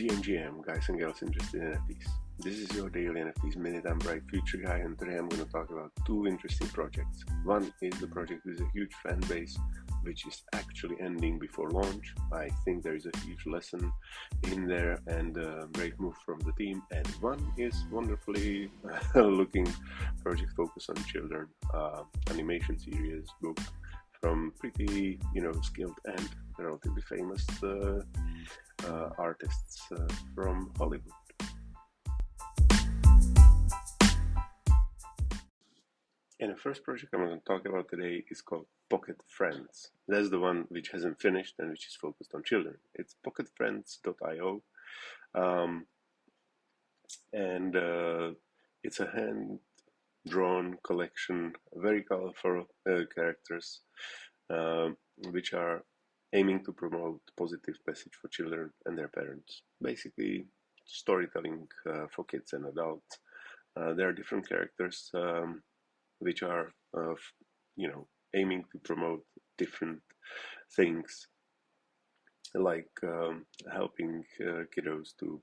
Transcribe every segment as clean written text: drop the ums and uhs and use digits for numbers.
GM, guys and girls interested in NFTs. This is your daily NFTs Minute. I'm Bright Future Guy, and today I'm going to talk about two interesting projects. One is the project with a huge fan base, which is actually ending before launch. I think there is a huge lesson in there and a great move from the team. And one is wonderfully looking project focused on children, animation series book from pretty, skilled and relatively famous artists from Hollywood. And the first project I'm going to talk about today is called Pocket Friends. That's the one which hasn't finished and which is focused on children. It's pocketfriends.io, and it's a hand-drawn collection, very colorful characters, which are aiming to promote positive message for children and their parents. Basically, storytelling for kids and adults. There are different characters which are, aiming to promote different things, like helping kiddos to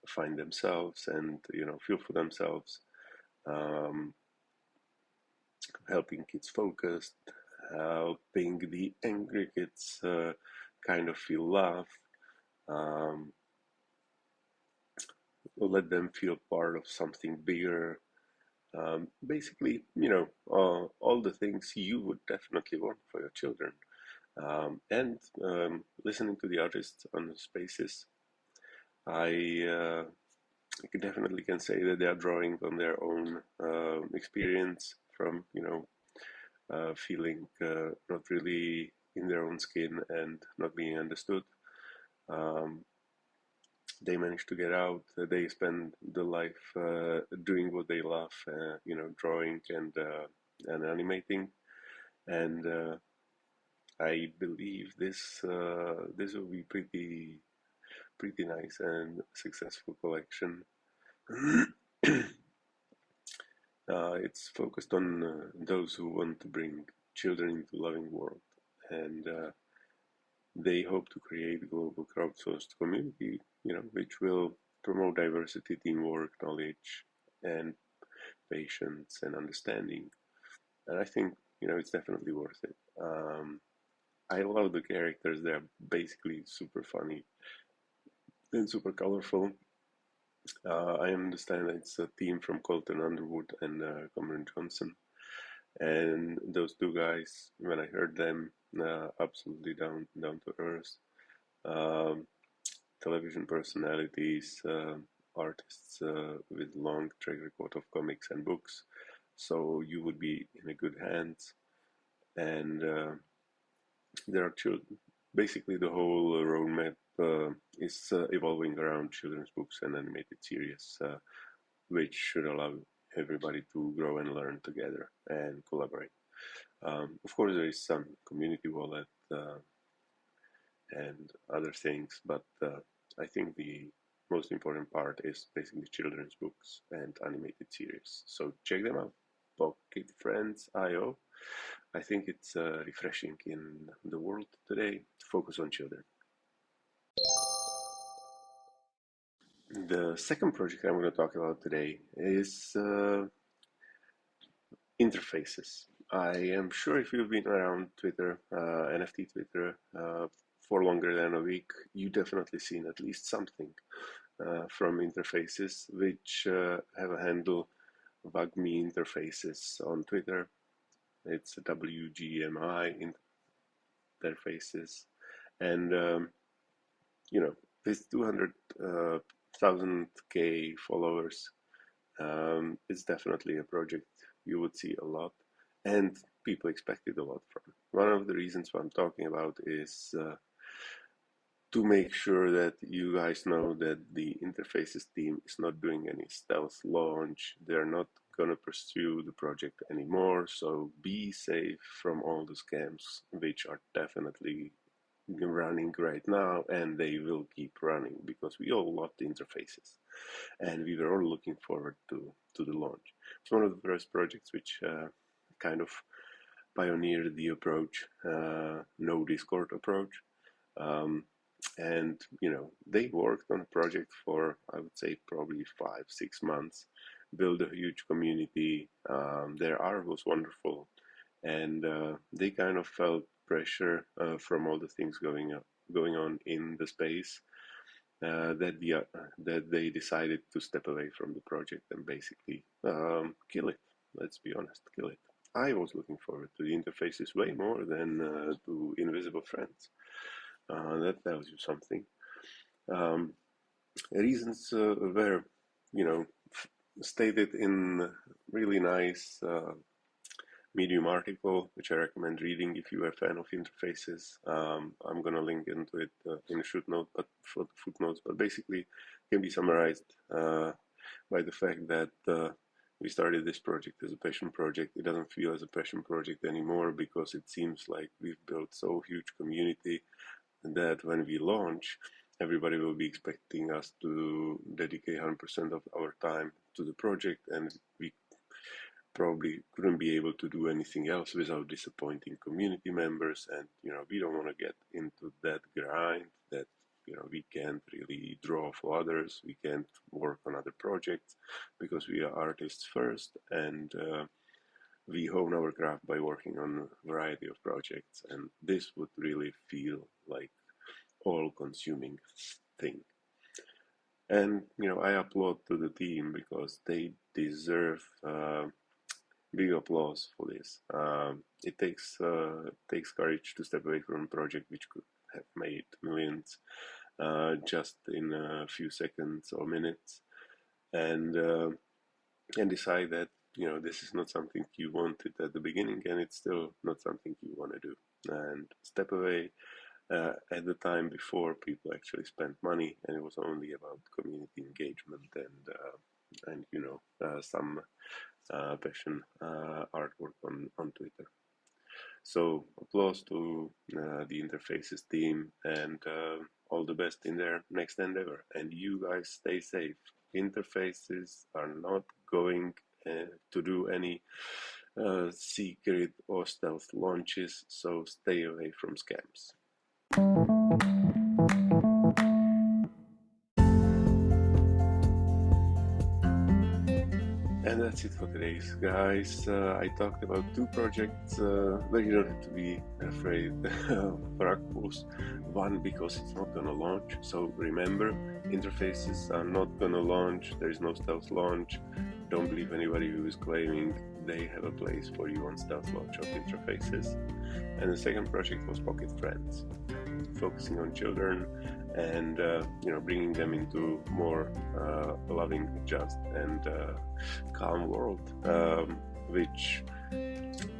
find themselves and feel for themselves, helping kids focus, helping the angry kids kind of feel love, let them feel part of something bigger. Basically, all the things you would definitely want for your children. And listening to the artists on the spaces, I definitely can say that they are drawing on their own experience from, feeling not really in their own skin and not being understood. They manage to get out. They spend the life doing what they love, drawing and animating. And I believe this will be pretty nice and successful collection. It's focused on those who want to bring children into loving world, and they hope to create a global crowdsourced community, which will promote diversity, teamwork, knowledge, and patience and understanding. And I think, it's definitely worth it. I love the characters. They're basically super funny and super colorful. I understand it's a team from Colton Underwood and Camron Johnson. And those two guys, when I heard them, absolutely down to earth. Television personalities, artists with long track record of comics and books, so you would be in a good hands. And there are children. Basically, the whole roadmap is evolving around children's books and animated series, which should allow everybody to grow and learn together and collaborate. Of course, there is some community wallet and other things, but I think the most important part is basically children's books and animated series. So check them out, pocketfriends.io. I think it's refreshing in the world today to focus on children. The second project I'm going to talk about today is interfaces. I am sure if you've been around Twitter, NFT Twitter, for longer than a week, you definitely seen at least something from interfaces, which have a handle WGMI interfaces on Twitter. It's WGMI interfaces, and with 200,000 followers, it's definitely a project you would see a lot, and people expected a lot from. One of the reasons why I'm talking about is to make sure that you guys know that the interfaces team is not doing any stealth launch. They're not going to pursue the project anymore, so be safe from all the scams, which are definitely running right now, and they will keep running because we all love the interfaces and we were all looking forward to the launch. It's one of the first projects which kind of pioneered the approach, no Discord approach. And they worked on a project for, I would say, probably 5-6 months, built a huge community. Their art was wonderful, and they kind of felt pressure from all the things going on in the space, that they decided to step away from the project and basically kill it. Let's be honest, kill it. I was looking forward to the interfaces way more than to Invisible Friends. That tells you something. Um, Reasons were, stated in really nice Medium article, which I recommend reading if you are a fan of interfaces. I'm gonna link into it in the footnotes, but basically can be summarized by the fact that we started this project as a passion project. It doesn't feel as a passion project anymore because it seems like we've built so huge community that when we launch, everybody will be expecting us to dedicate 100% of our time to the project, and we probably couldn't be able to do anything else without disappointing community members. And we don't want to get into that grind that we can't really draw for others, we can't work on other projects, because we are artists first, and we hone our craft by working on a variety of projects, and this would really feel like all-consuming thing. And I applaud to the team because they deserve big applause for this. It takes courage to step away from a project which could have made millions just in a few seconds or minutes, and decide that this is not something you wanted at the beginning, and it's still not something you want to do, and step away at the time before people actually spent money, and it was only about community engagement and some passion artwork on Twitter. So applause to the Interfaces team, and all the best in their next endeavor. And you guys stay safe. Interfaces are not going to do any secret or stealth launches, so stay away from scams. And that's it for today, guys. I talked about 2 projects where you don't have to be afraid of rug pulls. One, because it's not gonna launch. So remember, interfaces are not gonna launch. There is no stealth launch. Don't believe anybody who is claiming they have a place for you on stealth launch of interfaces. And the second project was Pocket Friends, focusing on children and bringing them into more loving, just, and calm world, which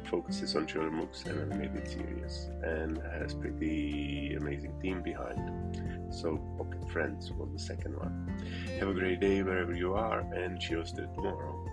focuses on children books and animated series, and has pretty amazing team behind. So Pocket Friends was the second one. Have a great day wherever you are, and cheers to tomorrow.